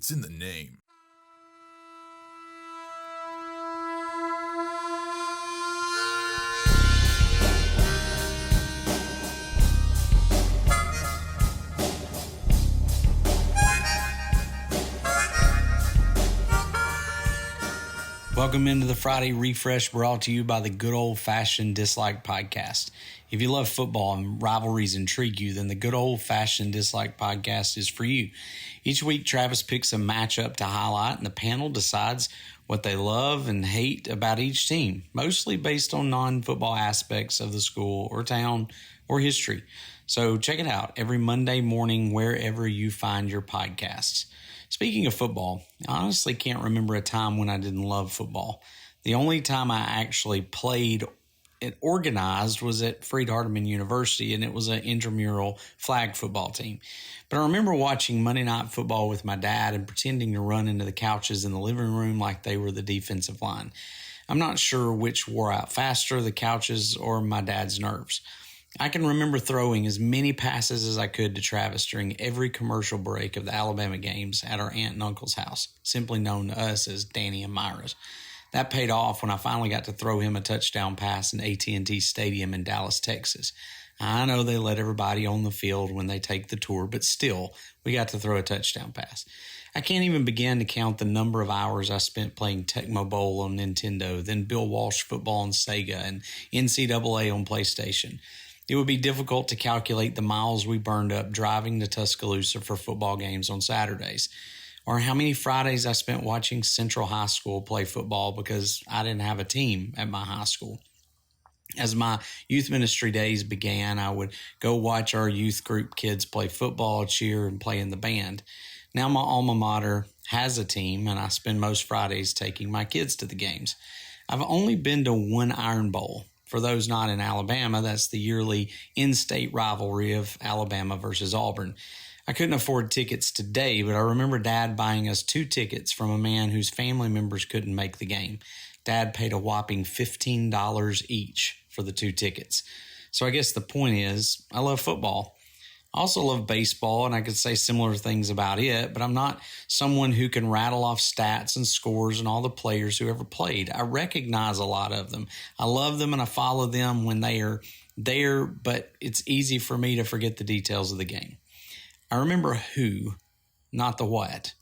It's in the name. Welcome into the Friday Refresh, brought to you by the Good Old Fashioned Dislike Podcast. If you love football and rivalries intrigue you, then the Good Old Fashioned Dislike Podcast is for you. Each week, Travis picks a matchup to highlight, and the panel decides what they love and hate about each team, mostly based on non-football aspects of the school or town or history. So check it out every Monday morning wherever you find your podcasts. Speaking of football, I honestly can't remember a time when I didn't love football. The only time I actually played and organized was at Freed-Hardeman University, and it was an intramural flag football team. But I remember watching Monday Night Football with my dad and pretending to run into the couches in the living room like they were the defensive line. I'm not sure which wore out faster, the couches or my dad's nerves. I can remember throwing as many passes as I could to Travis during every commercial break of the Alabama games at our aunt and uncle's house, simply known to us as Danny and Myra's. That paid off when I finally got to throw him a touchdown pass in AT&T Stadium in Dallas, Texas. I know they let everybody on the field when they take the tour, but still, we got to throw a touchdown pass. I can't even begin to count the number of hours I spent playing Tecmo Bowl on Nintendo, then Bill Walsh football on Sega, and NCAA on PlayStation. It would be difficult to calculate the miles we burned up driving to Tuscaloosa for football games on Saturdays, or how many Fridays I spent watching Central High School play football because I didn't have a team at my high school. As my youth ministry days began, I would go watch our youth group kids play football, cheer, and play in the band. Now my alma mater has a team, and I spend most Fridays taking my kids to the games. I've only been to one Iron Bowl. For those not in Alabama, that's the yearly in-state rivalry of Alabama versus Auburn. I couldn't afford tickets today, but I remember Dad buying us 2 tickets from a man whose family members couldn't make the game. Dad paid a whopping $15 each for the 2 tickets. So I guess the point is, I love football. I also love baseball, and I could say similar things about it, but I'm not someone who can rattle off stats and scores and all the players who ever played. I recognize a lot of them. I love them, and I follow them when they are there, but it's easy for me to forget the details of the game. I remember who, not the what.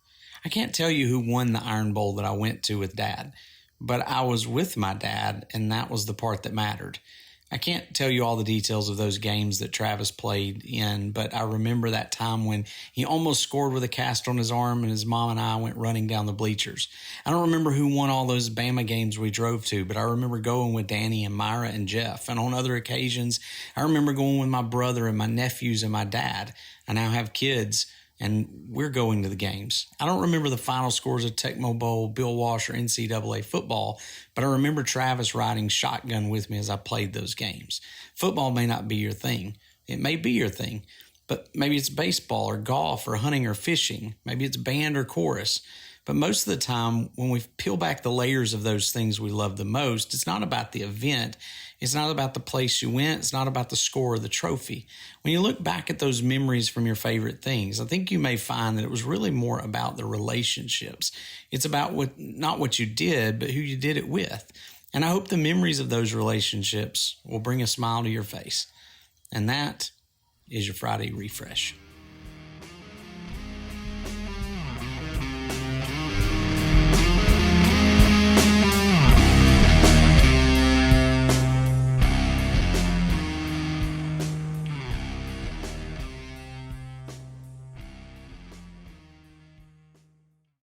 I can't tell you who won the Iron Bowl that I went to with Dad, but I was with my dad, and that was the part that mattered. I can't tell you all the details of those games that Travis played in, but I remember that time when he almost scored with a cast on his arm and his mom and I went running down the bleachers. I don't remember who won all those Bama games we drove to, but I remember going with Danny and Myra and Jeff. And on other occasions, I remember going with my brother and my nephews and my dad. I now have kids, and we're going to the games. I don't remember the final scores of Tecmo Bowl, Bill Walsh, or NCAA football, but I remember Travis riding shotgun with me as I played those games. Football may not be your thing. It may be your thing, but maybe it's baseball or golf or hunting or fishing. Maybe it's band or chorus. But most of the time, when we peel back the layers of those things we love the most, it's not about the event. It's not about the place you went. It's not about the score or the trophy. When you look back at those memories from your favorite things, I think you may find that it was really more about the relationships. It's about not what you did, but who you did it with. And I hope the memories of those relationships will bring a smile to your face. And that is your Friday Refresh.